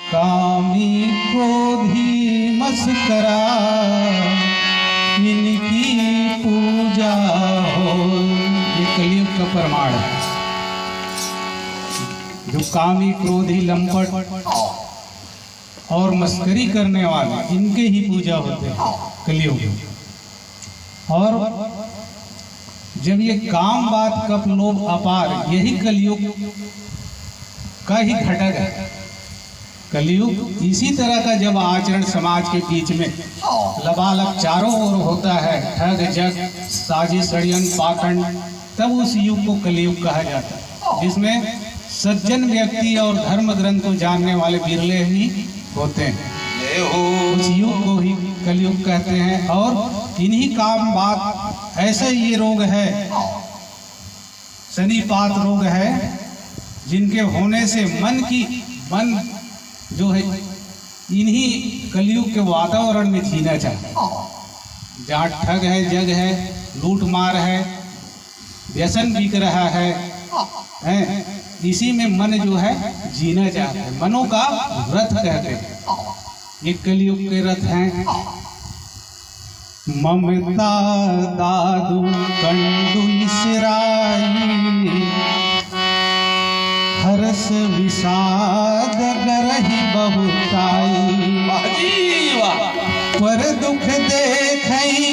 कामी क्रोधी मस्करा इनकी पूजा हो। ये कलयुग का प्रमाण है। जो कामी क्रोधी लंपट और मस्करी करने वाले, इनके ही पूजा होते हैं कलयुग में। और जब ये काम बात कप लोभ अपार, यही कलयुग का ही घटक है। कलयुग इसी तरह का जब आचरण समाज के बीच में लबालब चारों ओर होता है, ठग जग साजिश षड्यंत्र पाखंड, तब उस युग को कलयुग कहा जाता है, जिसमें सज्जन व्यक्ति और धर्म ग्रंथ को जानने वाले बिरले ही होते हैं। उस युग को ही कलयुग कहते हैं। और इन्हीं काम बात ऐसे ये रोग है, शनिपात रोग है, जिनके होने से मन जो है इन्हीं कलयुग के वातावरण में जीना चाहिए। जहाँ ठग है, जग है, लूट मार है, व्यसन बिक रहा है, इसी में मन जो है जीना चाहते हैं। मनों का रथ कहते हैं, ये कलयुग के रथ हैं। ममता दादू कंडु इसराई, हर्ष विषाद गरहि बहुताई। पर दुख देखई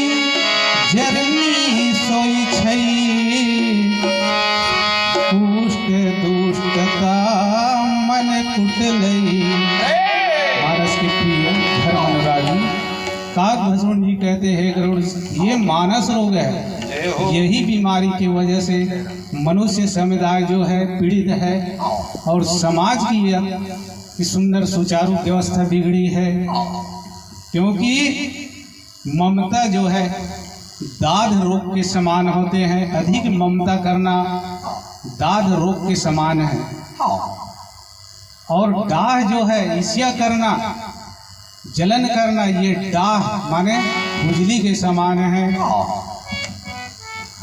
जरनी सोई छई, पुष्ट दुष्टता मन कुटलई। मानस के प्रिय धर्मराजी काकभस्म जी कहते हैं, गरुड़ ये मानस रोग है। यही बीमारी की वजह से मनुष्य समुदाय जो है पीड़ित है, और समाज की सुंदर सुचारू व्यवस्था बिगड़ी है। क्योंकि ममता जो है दाद रोग के समान होते हैं। अधिक ममता करना दाद रोग के समान है। और डाह जो है ईर्ष्या करना, जलन करना, ये डाह माने खुजली के समान है।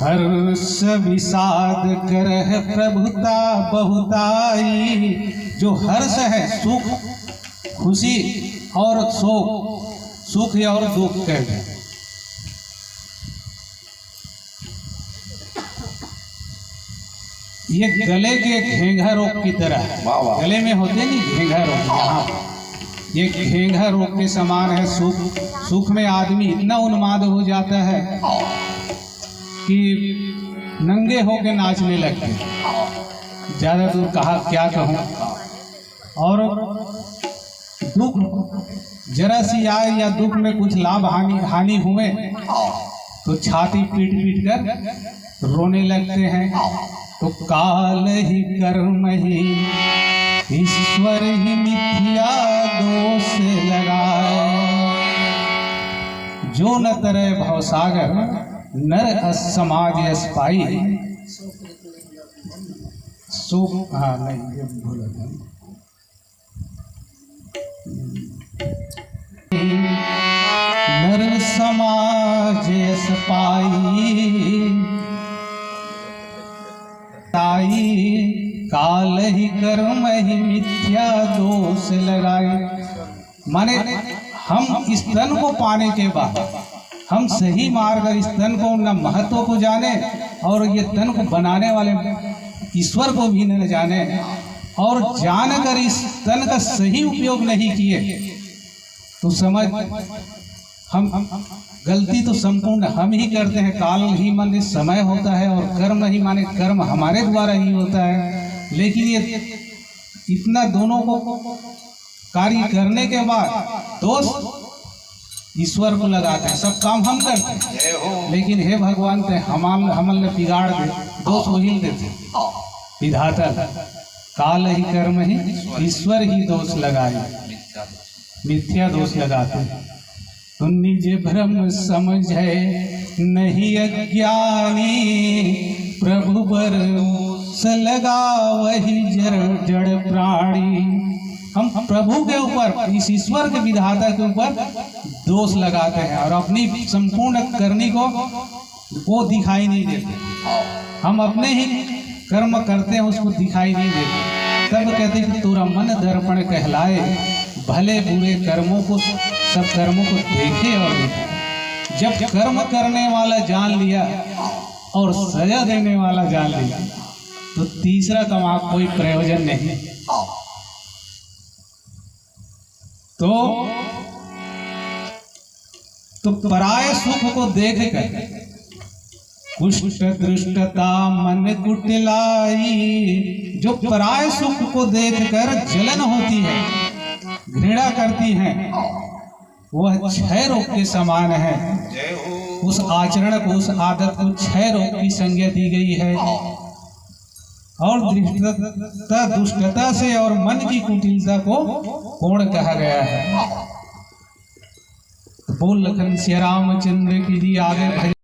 हर्ष विषाद करह प्रभुता बहुताई, जो हर्ष है सुख खुशी और शोक, सुख और दुख कहते हैं। ये गले के घेंघा रोग की तरह है। गले में होते नहीं घेंघा रोग, यहाँ ये घेंघा रोग के समान है। सुख में आदमी इतना उन्माद हो जाता है कि नंगे होके नाचने लगते हैं। ज्यादा दूर कहा क्या कहूँ। और दुख जरा सी आए या दुख में कुछ लाभ हानि हुए तो छाती पीट पीट कर रोने लगते हैं। तो काल ही कर्म ही ईश्वर ही मिथ्या दोष लगाए, जो न तरह भवसागर नर समाज यश पाई। सो हाँ नहीं ये भूल नर समाज यश पाई, काल ही कर्म ही मिथ्या दोष लगाए। माने हम इस तन को पाने के बाद हम सही मार्ग, इस तन को न महत्व को जाने और ये तन को बनाने वाले ईश्वर को भी न जाने, और जानकर इस तन का सही उपयोग नहीं किए तो समझ हम गलती तो संपूर्ण हम ही करते हैं। काल ही माने समय होता है और कर्म ही माने कर्म हमारे द्वारा ही होता है। लेकिन ये इतना दोनों को कार्य करने के बाद दोष ईश्वर को लगाते हैं। सब काम हम करते हैं, लेकिन हे भगवान ते हमल बिगाड़ दे, दोष वही देते विधाता। काल ही कर्म ही ईश्वर ही दोष लगाए, मिथ्या दोष लगाते हैं। तो निज भ्रम समझे नहीं अज्ञानी, प्रभु बर लगा वही जड़ प्राणी। हम प्रभु के ऊपर, इस ईश्वर के विधाता के ऊपर दोष लगाते हैं और अपनी संपूर्ण करनी को वो दिखाई नहीं देते। हम अपने ही कर्म करते हैं, उसको दिखाई नहीं देते। तब कहते कि तोरा मन दर्पण कहलाए, भले बुरे कर्मों को, सब कर्मों को देखे और देखे। जब कर्म करने वाला जान लिया और सजा देने वाला जान लिया तो तीसरा का वहां कोई प्रयोजन नहीं। तो पराये सुख को देख कर कुष्ठ दृष्टता मन कुटिलाई, जो पराये सुख को देखकर जलन होती है, घृणा करती हैं, वह क्षय रोग के समान है। उस आचरण को, उस आदत को क्षय रोग की संज्ञा दी गई है। और दृष्टता, दुष्टता से और मन की कुटिलता को कोण कहा गया है। बोल लखन श्री रामचंद्र की जी। आगे